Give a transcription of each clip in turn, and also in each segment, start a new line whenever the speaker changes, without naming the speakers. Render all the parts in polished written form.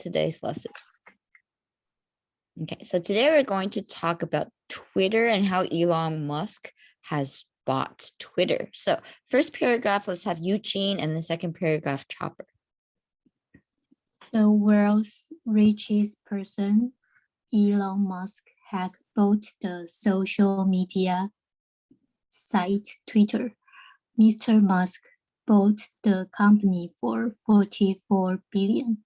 today's lesson. Okay, so today we're going to talk about Twitter and how Elon Musk has bought Twitter. So first paragraph, let's have Eugene, and the second paragraph, Chopper.
The world's richest person, Elon Musk, has bought the social media site Twitter. Mr. Musk bought the company for $44 billion.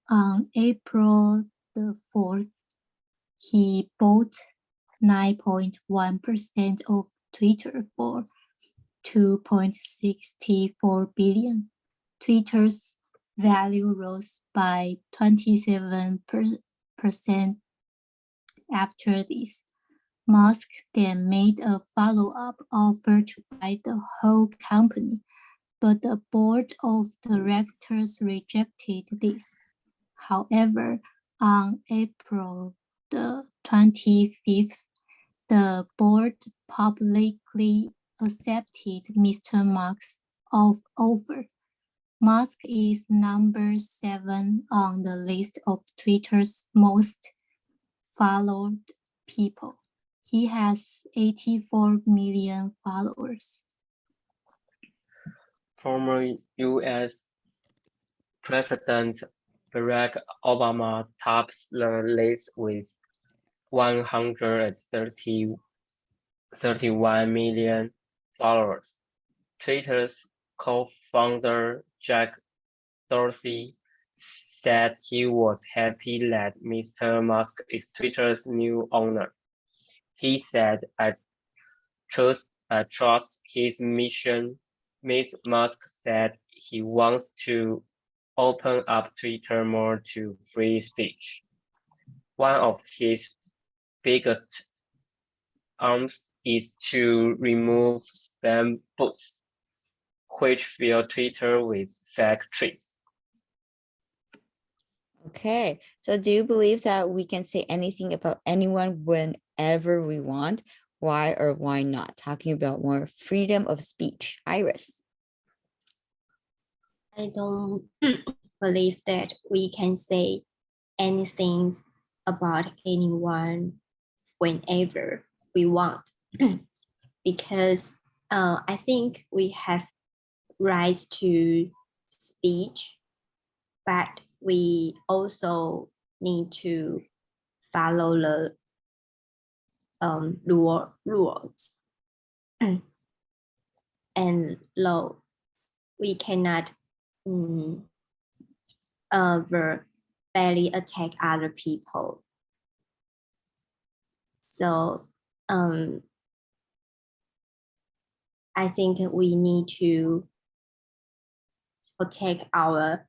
On April the 4th, he bought 9.1% of Twitter for $2.64 billion. Twitter's value rose by 27% after this. Musk then made a follow-up offer to buy the whole company, but the board of directors rejected this. However, on April the 25th, the board publicly accepted Mr. Musk's offer. Musk is number 7 on the list of Twitter's most followed people. He has 84 million followers.
Former U.S. President Barack Obama tops the list with 131 million followers. Twitter's co-founder Jack Dorsey said he was happy that Mr. Musk is Twitter's new owner. He said, I trust his mission. Ms. Musk said he wants to open up Twitter more to free speech. One of his biggest aims is to remove spam bots, which fill Twitter with fake tweets.
Okay, so do you believe that we can say anything about anyone whenever we want? Why or why not? Talking about more freedom of speech. Iris.
I don't believe that we can say anything about anyone whenever we want, because I think we have rights to speech, but we also need to follow the rules and law. We cannot verbally attack other people. So I think we need to protect our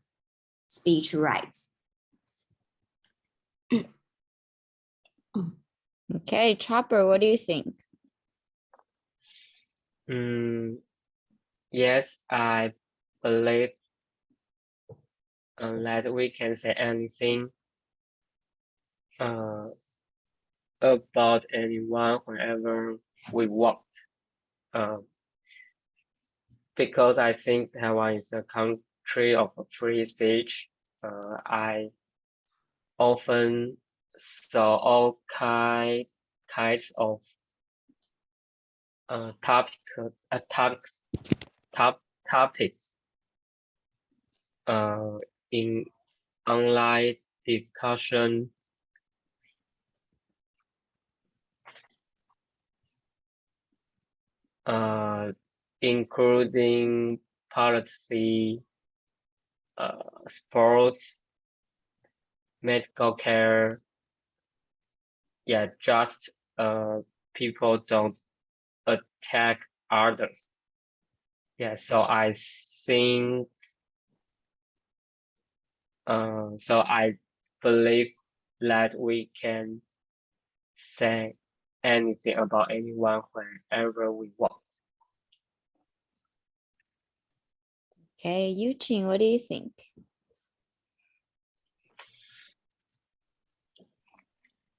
speech rights.
Okay, Chopper, what do you think?
Yes, I believe that we can say anything about anyone whenever we want. Because I think Taiwan is a country of free speech. I often saw all kinds of topics in online discussion, including policy, sports, medical care. Yeah, just people don't attack others. Yeah, so I think, so I believe that we can say anything about anyone whenever we want.
Okay, Eugene, what do you think?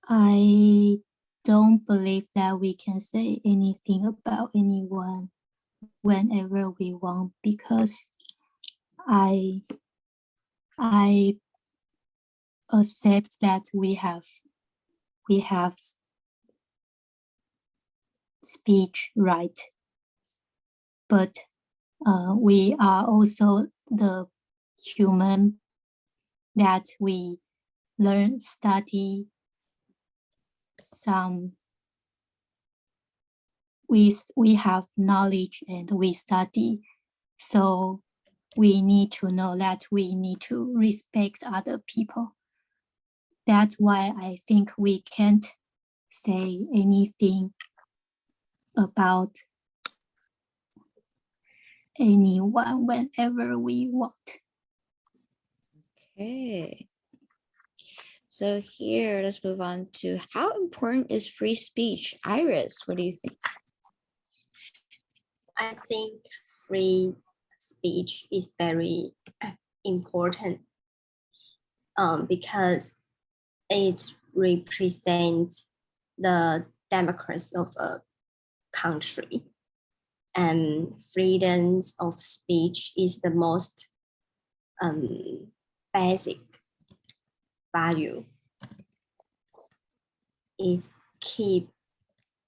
I don't believe that we can say anything about anyone whenever we want, because I accept that we have speech right, but we are also the human that we learn, study some. We have knowledge and we study, so we need to know that we need to respect other people. That's why I think we can't say anything about anyone whenever we want.
Okay. So here, let's move on to how important is free speech? Iris, what do you think?
I think free speech is very important because it represents the democracy of a country, and freedom of speech is the most basic value. Is keep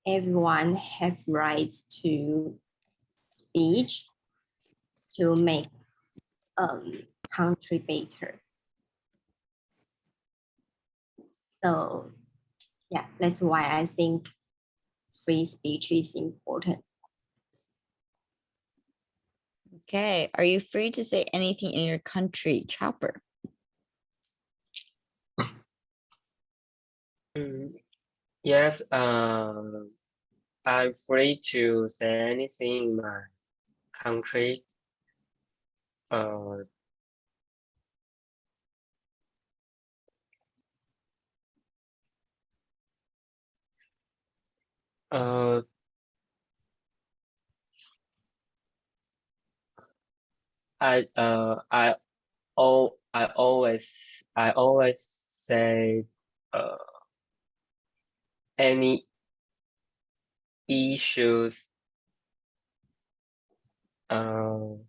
everyone have rights to speech to make country better. So yeah, that's why I think free speech is important.
Okay, are you free to say anything in your country, Chopper?
Yes, I'm free to say anything in my country. I always say any issues and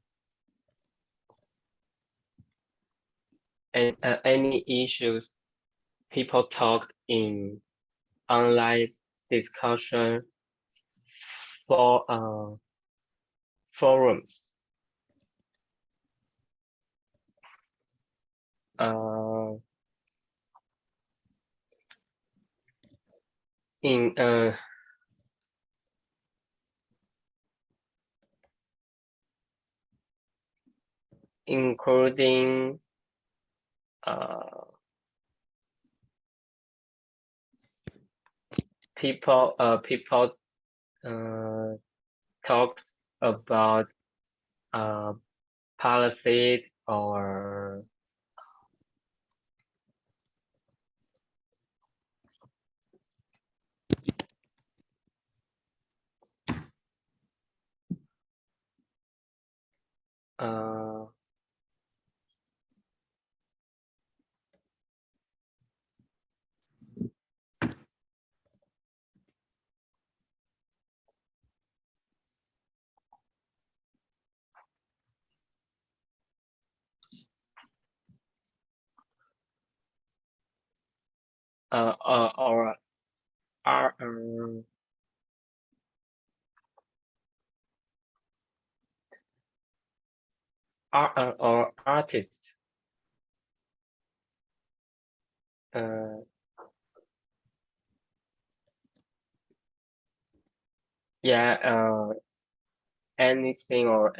any issues people talked in online discussion for forums. Including people talks about policies or artists. Yeah, anything or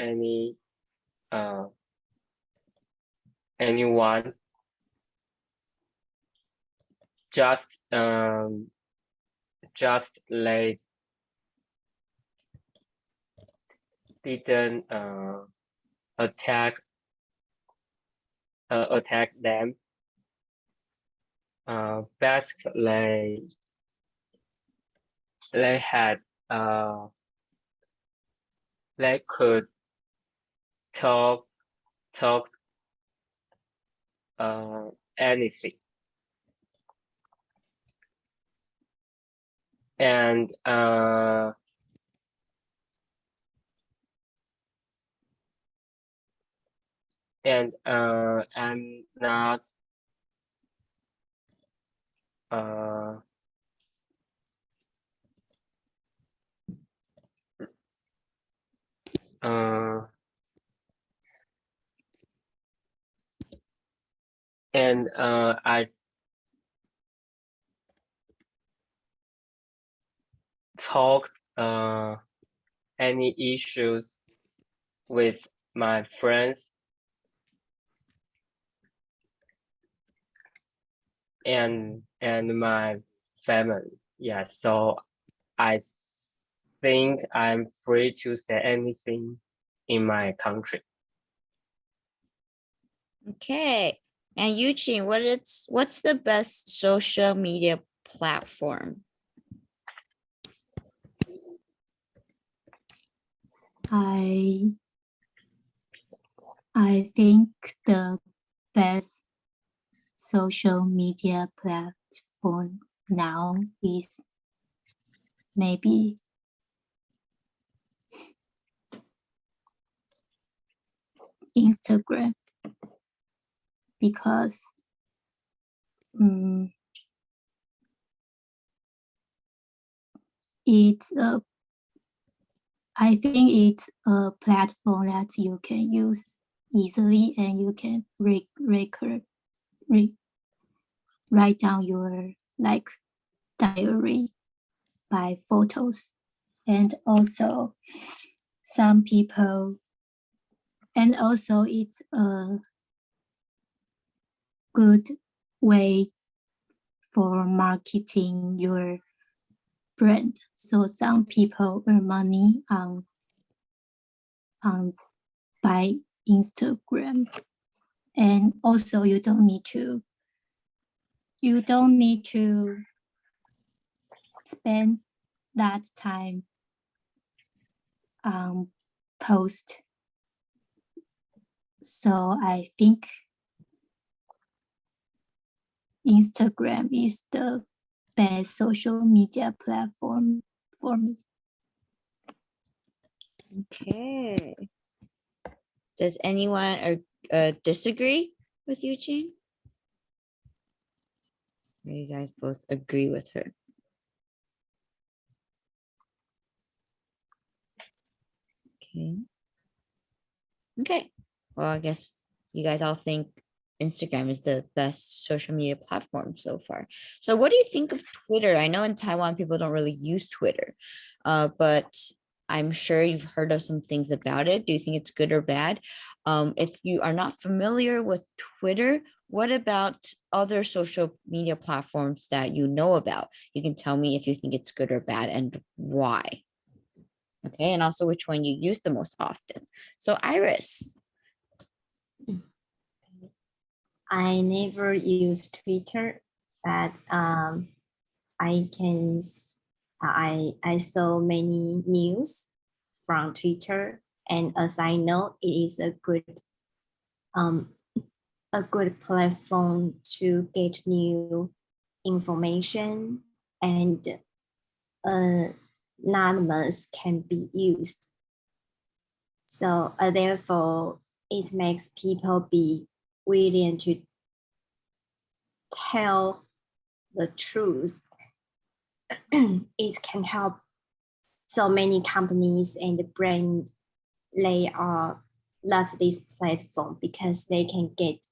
anyone just they didn't attack them. Basically, they had they could talk anything, and I'm not uh, and I talked any issues with my friends and my family. Yeah, so I think I'm free to say anything in my country.
Okay. And Eugene, what's the best social media platform?
I think the best social media platform now is maybe Instagram, because I think it's a platform that you can use easily, and you can write down your diary by photos. And also some people, and also it's a good way for marketing your brand. So some people earn money on by Instagram. And also you don't need to spend that time on post. So I think Instagram is the best social media platform for me.
Okay. Does anyone disagree with Eugene? Or you guys both agree with her? Okay. Okay. Well, I guess you guys all think Instagram is the best social media platform so far. So what do you think of Twitter? I know in Taiwan, people don't really use Twitter, but I'm sure you've heard of some things about it. Do you think it's good or bad? If you are not familiar with Twitter, what about other social media platforms that you know about? You can tell me if you think it's good or bad and why. Okay, and also which one you use the most often. So Iris.
I never use Twitter, but I saw many news from Twitter, and as I know, it is a good platform to get new information, and anonymous can be used. So therefore, it makes people be willing to tell the truth. It can help so many companies and brands. They love this platform because they can get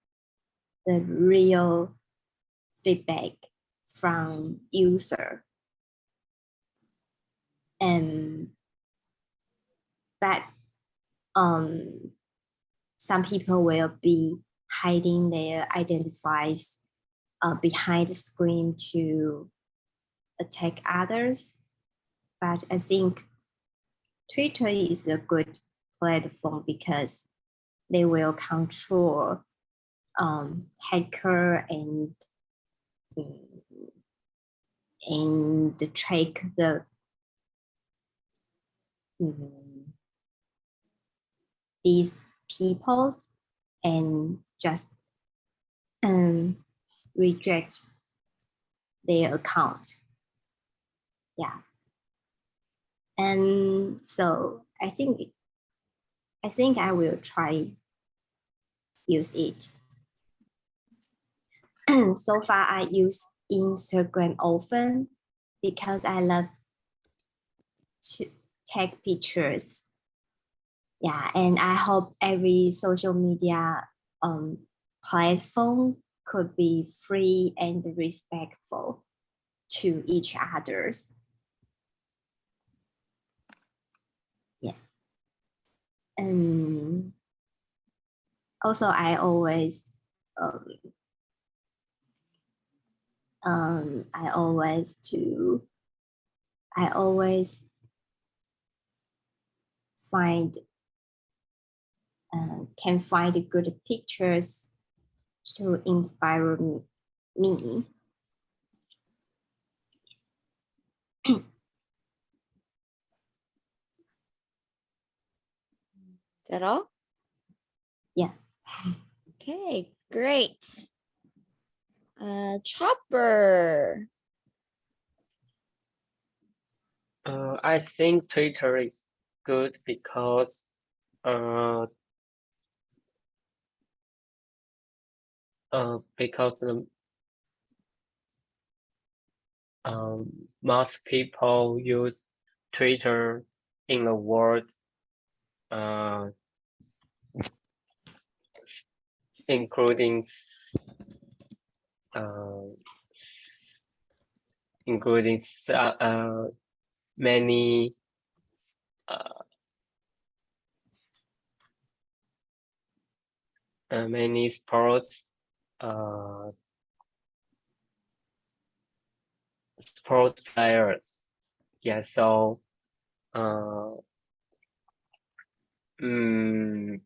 the real feedback from user. But some people will be hiding their identifies behind the screen to attack others. But I think Twitter is a good platform because they will control hacker and track these people and just reject their account. Yeah. And so I think I will try use it. So far I use Instagram often because I love to take pictures. Yeah, and I hope every social media platform could be free and respectful to each others. Yeah. And also I always can find good pictures to inspire me.
Is that all?
Yeah.
Okay, great. Chopper.
I think Twitter is good because most people use Twitter in the world, including many many sports players. Yeah, so many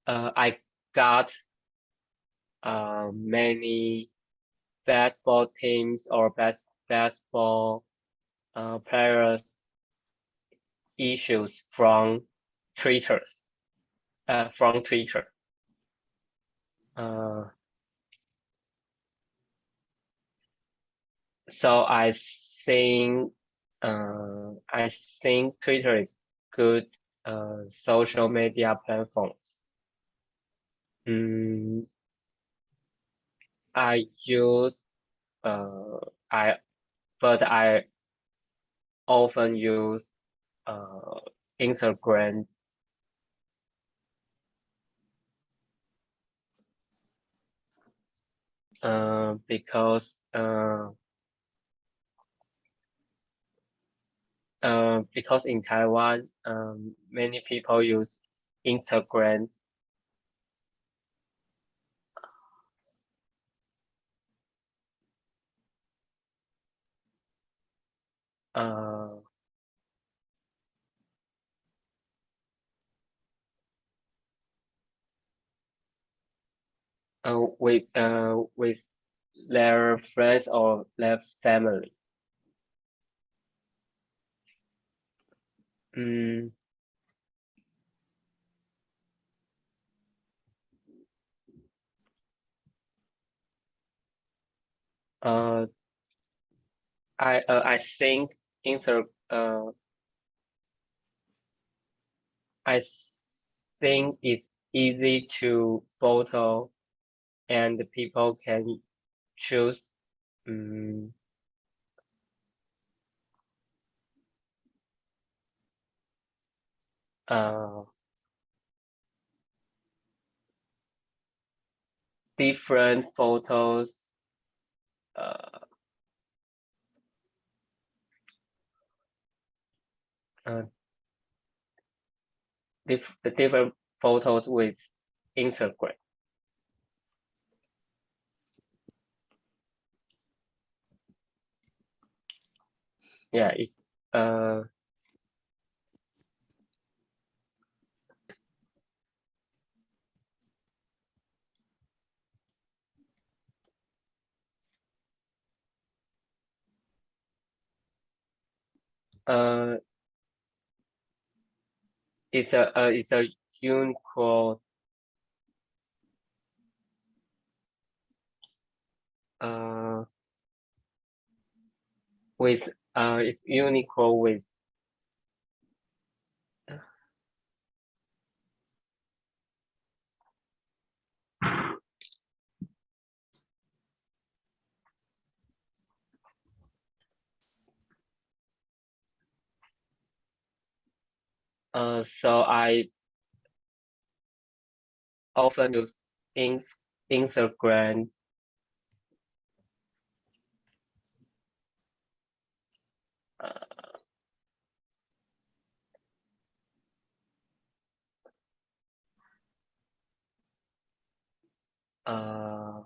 I got many basketball teams or basketball players issues from Twitter. So I think Twitter is good social media platforms. I often use Instagram. Because in Taiwan, many people use Instagram. With their friends or their family. I think I think it's easy to photo, and people can choose different photos. Different photos with Instagram. Yeah, it's it's a unique with it's unique with So I often use Instagram. Uh, uh,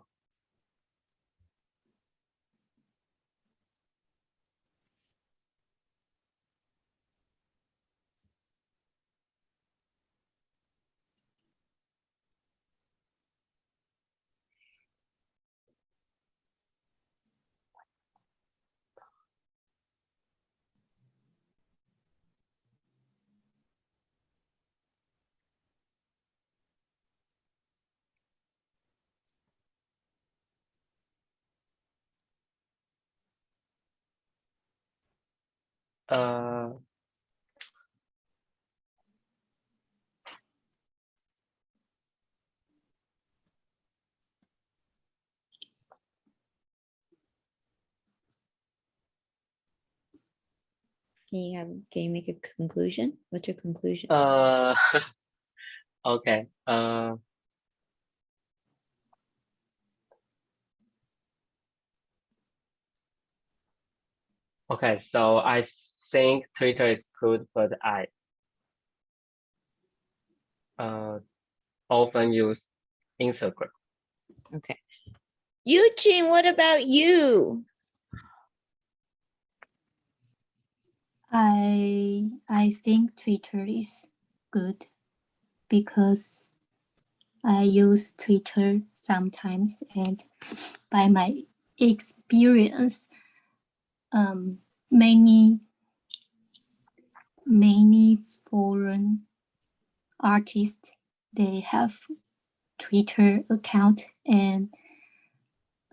Can you make a conclusion? What's your conclusion?
okay. Okay, so I think Twitter is good, but I often use Instagram.
Okay. Eugene, what about you?
I think Twitter is good because I use Twitter sometimes, and by my experience, many foreign artists, they have Twitter account, and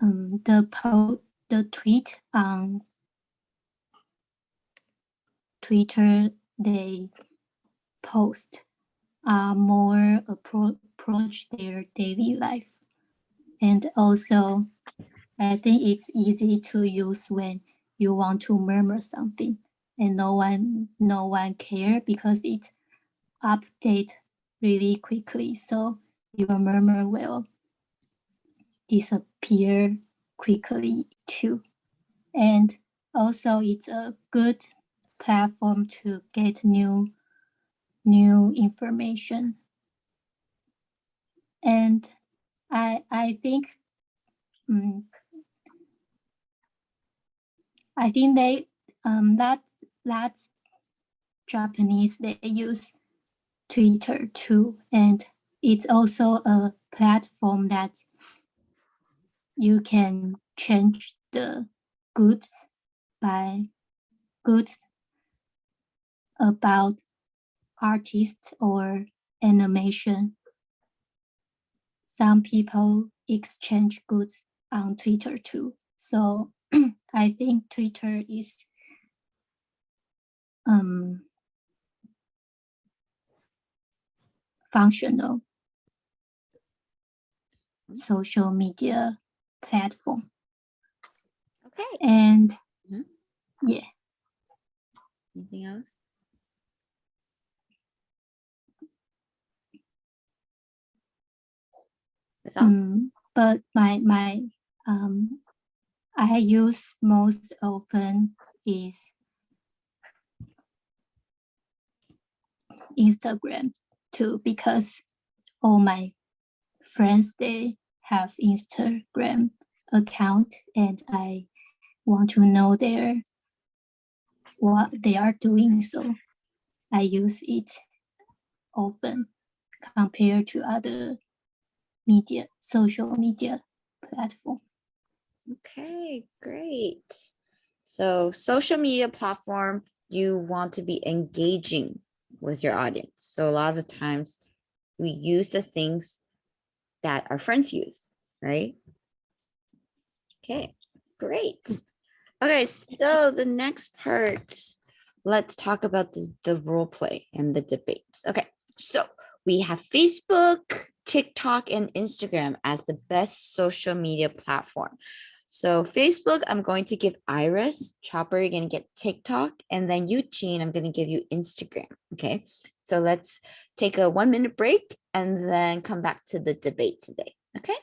the tweet on Twitter they post are more approach their daily life. And also, I think it's easy to use when you want to murmur something and no one care because it update really quickly. So your murmur will disappear quickly too. And also it's a good platform to get new information. And I think they that's Japanese, they use Twitter too, and it's also a platform that you can change the goods about artists or animation. Some people exchange goods on Twitter too. So I think Twitter is functional social media platform.
Okay.
And yeah.
Anything else? That's all.
But my I use most often is Instagram too, because all my friends, they have Instagram account, and I want to know what they are doing, so I use it often compared to other social media platform.
Okay, great. So social media platform, you want to be engaging with your audience. So a lot of the times we use the things that our friends use, right? Okay, great. Okay, so the next part, let's talk about the role play and the debates. Okay, so we have Facebook, TikTok, and Instagram as the best social media platform. So Facebook, I'm going to give Iris, Chopper, you're going to get TikTok, and then Eugene, I'm going to give you Instagram. Okay, So let's take a 1-minute break and then come back to the debate today. Okay.